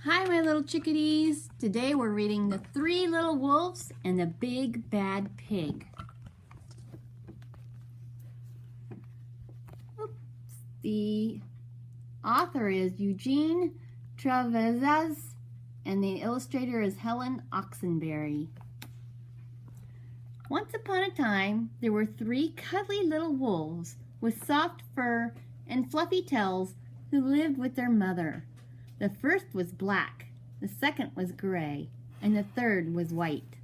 Hi, my little chickadees. Today we're reading The Three Little Wolves and the Big Bad Pig. Oops. The author is Eugene Trevisan and the illustrator is Helen Oxenberry. Once upon a time, there were three cuddly little wolves with soft fur and fluffy tails who lived with their mother. The first was black, the second was gray, and the third was white.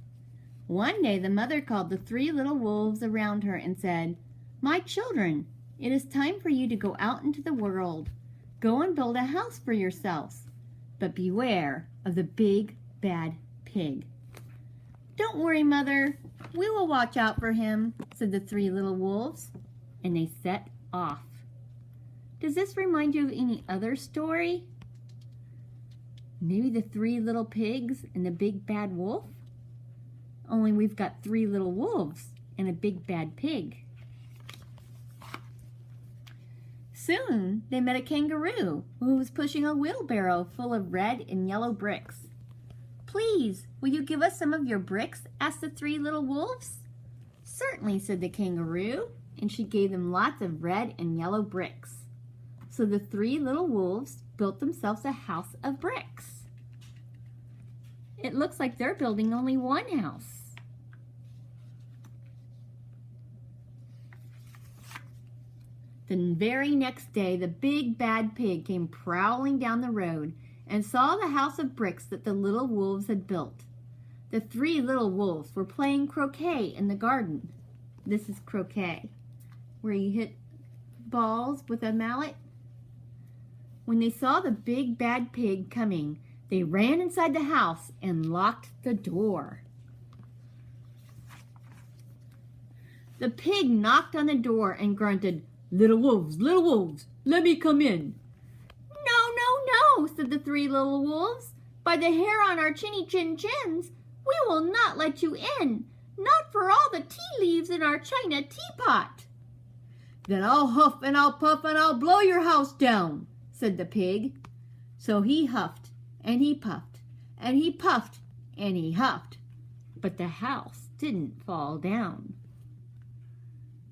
One day the mother called the three little wolves around her and said, "My children, it is time for you to go out into the world. Go and build a house for yourselves, but beware of the big bad pig." "Don't worry, Mother, we will watch out for him," said the three little wolves, and they set off. Does this remind you of any other story? Maybe the three little pigs and the big bad wolf? Only we've got three little wolves and a big bad pig. Soon they met a kangaroo who was pushing a wheelbarrow full of red and yellow bricks. "Please, will you give us some of your bricks?" asked the three little wolves. "Certainly," said the kangaroo, and she gave them lots of red and yellow bricks. So the three little wolves built themselves a house of bricks. It looks like they're building only one house. The very next day, the big bad pig came prowling down the road and saw the house of bricks that the little wolves had built. The three little wolves were playing croquet in the garden. This is croquet, where you hit balls with a mallet. When they saw the big bad pig coming, they ran inside the house and locked the door. The pig knocked on the door and grunted, little wolves, let me come in." "No, no, no," said the three little wolves. "By the hair on our chinny chin chins, we will not let you in, not for all the tea leaves in our china teapot." "Then I'll huff and I'll puff and I'll blow your house down," said the pig. So he huffed and he puffed and he puffed and he huffed, but the house didn't fall down.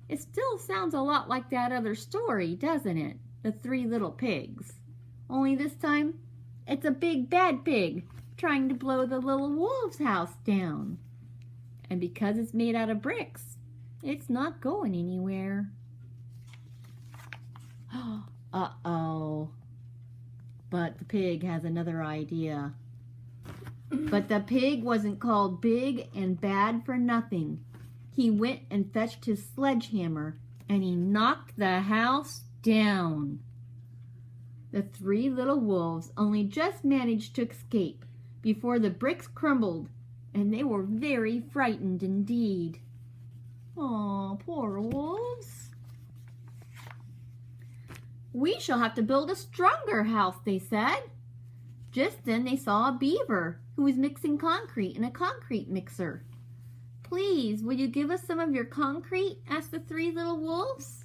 It still sounds a lot like that other story, doesn't it? The Three Little Pigs. Only this time, it's a big bad pig trying to blow the little wolf's house down. And because it's made out of bricks, it's not going anywhere. Uh-oh. But the pig has another idea. But the pig wasn't called big and bad for nothing. He went and fetched his sledgehammer and he knocked the house down. The three little wolves only just managed to escape before the bricks crumbled, and they were very frightened indeed. "Aw, poor wolves." "We shall have to build a stronger house," they said. Just then they saw a beaver who was mixing concrete in a concrete mixer. "Please, will you give us some of your concrete?" asked the three little wolves.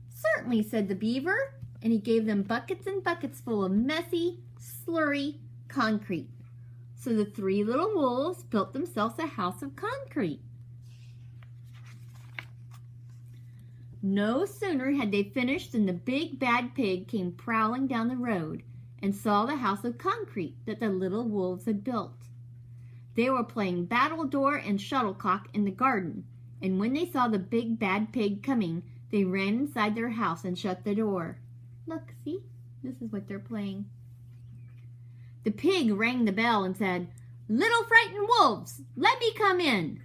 "Certainly," said the beaver, and he gave them buckets and buckets full of messy, slurry concrete. So the three little wolves built themselves a house of concrete. No sooner had they finished than the big bad pig came prowling down the road and saw the house of concrete that the little wolves had built. They were playing battledore and shuttlecock in the garden, and when they saw the big bad pig coming, they ran inside their house and shut the door. Look, see? This is what they're playing. The pig rang the bell and said, "Little frightened wolves, let me come in."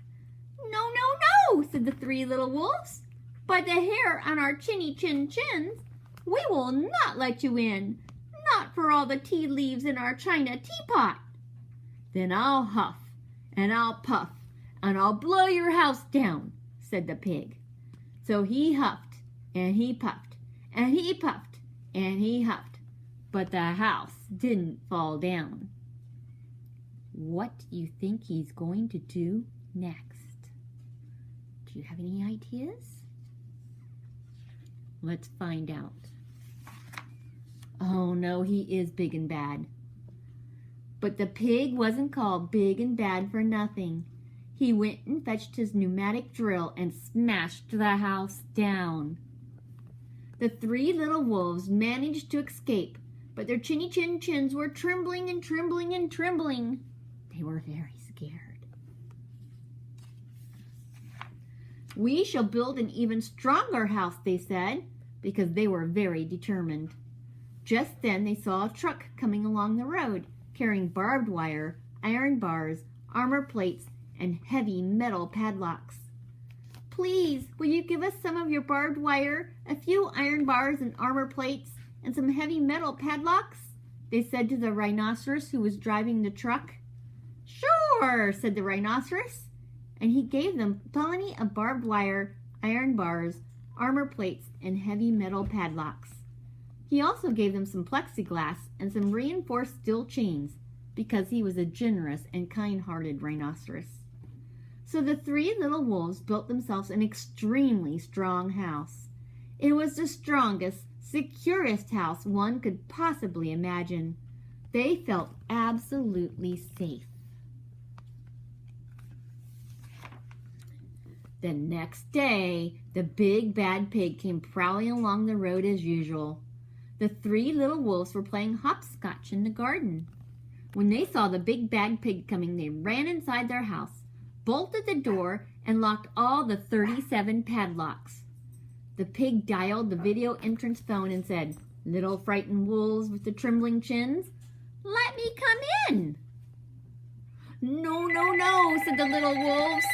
"No, no, no," said the three little wolves. "By the hair on our chinny chin chins, we will not let you in, not for all the tea leaves in our china teapot." "Then I'll huff and I'll puff and I'll blow your house down," said the pig. So he huffed and he puffed and he puffed and he huffed, but the house didn't fall down. What do you think he's going to do next? Do you have any ideas? Let's find out. Oh no, he is big and bad. But the pig wasn't called big and bad for nothing. He went and fetched his pneumatic drill and smashed the house down. The 3 little wolves managed to escape, but their chinny-chin-chins were trembling and trembling and trembling. They were very scared. "We shall build an even stronger house," they said, because they were very determined. Just then they saw a truck coming along the road, carrying barbed wire, iron bars, armor plates, and heavy metal padlocks. "Please, will you give us some of your barbed wire, a few iron bars and armor plates, and some heavy metal padlocks?" they said to the rhinoceros who was driving the truck. "Sure," said the rhinoceros, and he gave them plenty of barbed wire, iron bars, armor plates, and heavy metal padlocks. He also gave them some plexiglass and some reinforced steel chains, because he was a generous and kind-hearted rhinoceros. So the 3 little wolves built themselves an extremely strong house. It was the strongest, securest house one could possibly imagine. They felt absolutely safe. The next day, the big bad pig came prowling along the road as usual. The 3 little wolves were playing hopscotch in the garden. When they saw the big bad pig coming, they ran inside their house, bolted the door, and locked all the 37 padlocks. The pig dialed the video entrance phone and said, "Little frightened wolves with the trembling chins, let me come in." "No, no, no," said the little wolves.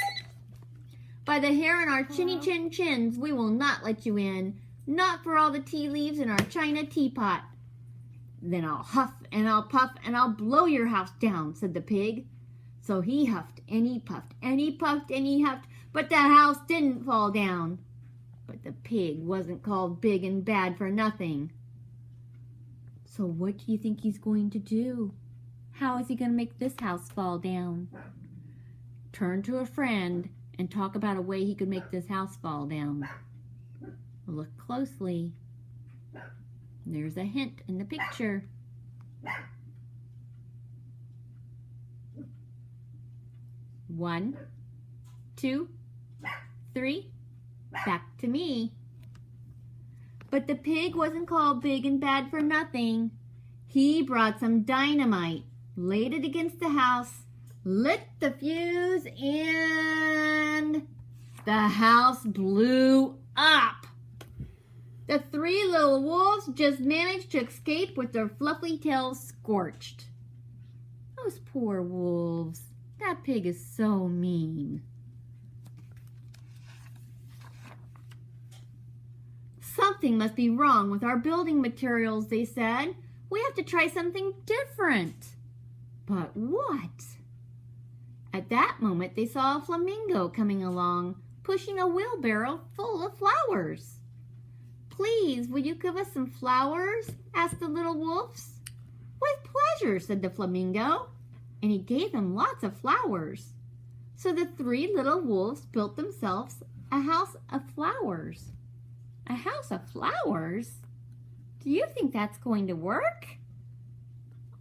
"By the hair on our chinny-chin-chins, we will not let you in. Not for all the tea leaves in our china teapot." "Then I'll huff and I'll puff and I'll blow your house down," said the pig. So he huffed and he puffed and he puffed and he huffed, but the house didn't fall down. But the pig wasn't called big and bad for nothing. So what do you think he's going to do? How is he going to make this house fall down? Turn to a friend and talk about a way he could make this house fall down. Look closely. There's a hint in the picture. 1, 2, 3, back to me. But the pig wasn't called big and bad for nothing. He brought some dynamite, laid it against the house, lit the fuse, and the house blew up. The 3 little wolves just managed to escape with their fluffy tails scorched. Those poor wolves. That pig is so mean. "Something must be wrong with our building materials," they said. "We have to try something different." But what? At that moment, they saw a flamingo coming along, pushing a wheelbarrow full of flowers. "Please, will you give us some flowers?" asked the little wolves. "With pleasure," said the flamingo, and he gave them lots of flowers. So the 3 little wolves built themselves a house of flowers. A house of flowers? Do you think that's going to work?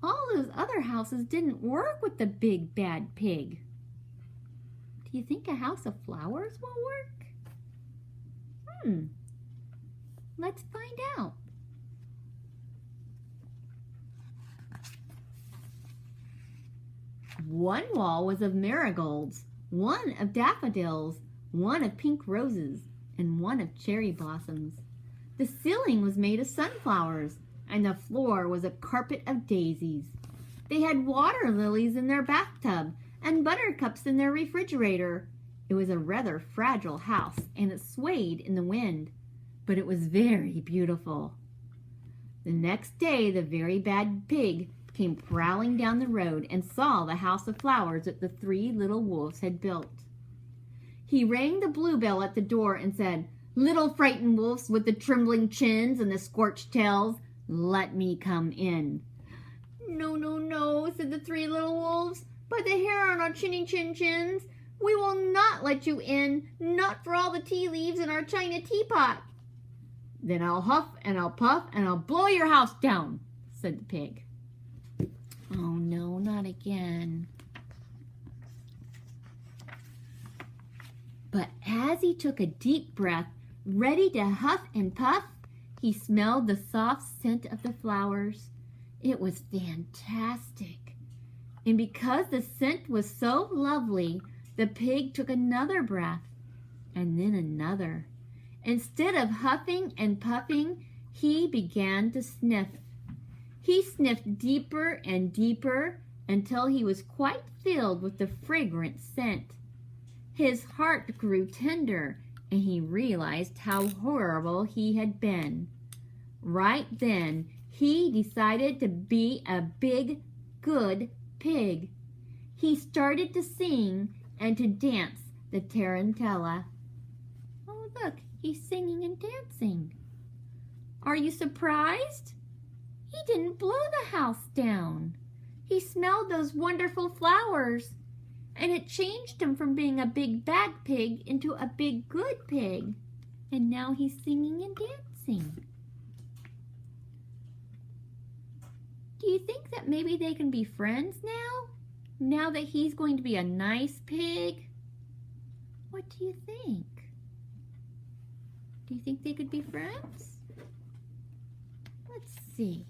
All those other houses didn't work with the big bad pig. Do you think a house of flowers will work? Let's find out. One wall was of marigolds, one of daffodils, one of pink roses, and one of cherry blossoms. The ceiling was made of sunflowers, and the floor was a carpet of daisies. They had water lilies in their bathtub and buttercups in their refrigerator. It was a rather fragile house, and it swayed in the wind, but it was very beautiful. The next day, the very bad pig came prowling down the road and saw the house of flowers that the 3 little wolves had built. He rang the bluebell at the door and said, "Little frightened wolves with the trembling chins and the scorched tails, let me come in." "No, no, no," said the 3 little wolves. "By the hair on our chinny-chin-chins, we will not let you in, not for all the tea leaves in our china teapot." "Then I'll huff and I'll puff and I'll blow your house down," said the pig. "Oh no, not out again. But as he took a deep breath, ready to huff and puff, he smelled the soft scent of the flowers. It was fantastic. And because the scent was so lovely, the pig took another breath, and then another. Instead of huffing and puffing, he began to sniff. He sniffed deeper and deeper until he was quite filled with the fragrant scent. His heart grew tender, and he realized how horrible he had been. Right then, he decided to be a big, good pig. He started to sing and to dance the tarantella. Oh, look, he's singing and dancing. Are you surprised? He didn't blow the house down. He smelled those wonderful flowers, and it changed him from being a big bad pig into a big good pig. And now he's singing and dancing. Do you think that maybe they can be friends now? Now that he's going to be a nice pig? What do you think? Do you think they could be friends? Let's see.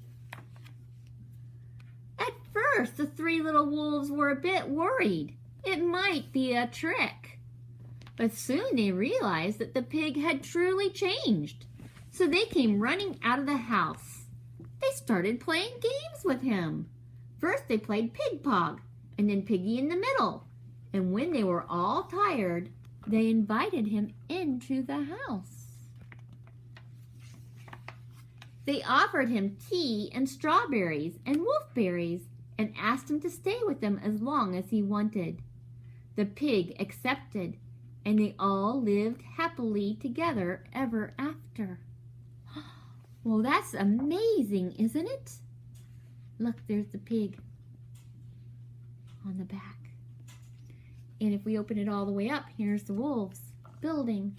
At first, the three little wolves were a bit worried. It might be a trick. But soon they realized that the pig had truly changed. So they came running out of the house. They started playing games with him. First they played Pig Pog, and then Piggy in the Middle. And when they were all tired, they invited him into the house. They offered him tea and strawberries and wolfberries and asked him to stay with them as long as he wanted. The pig accepted, and they all lived happily together ever after. Well, that's amazing, isn't it? Look, there's the pig on the back. And if we open it all the way up, here's the wolves building.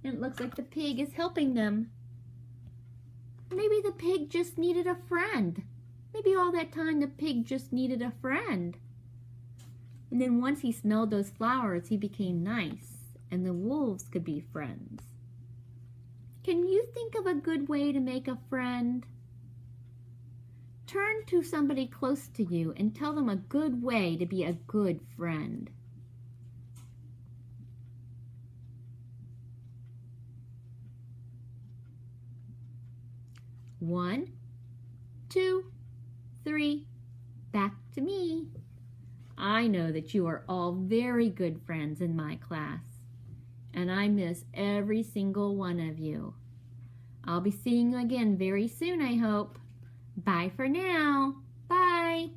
And it looks like the pig is helping them. Maybe the pig just needed a friend. Maybe all that time the pig just needed a friend. And then once he smelled those flowers, he became nice, and the wolves could be friends. Can you think of a good way to make a friend? Turn to somebody close to you and tell them a good way to be a good friend. One, two, three, back to me. I know that you are all very good friends in my class, and I miss every single one of you. I'll be seeing you again very soon, I hope. Bye for now. Bye.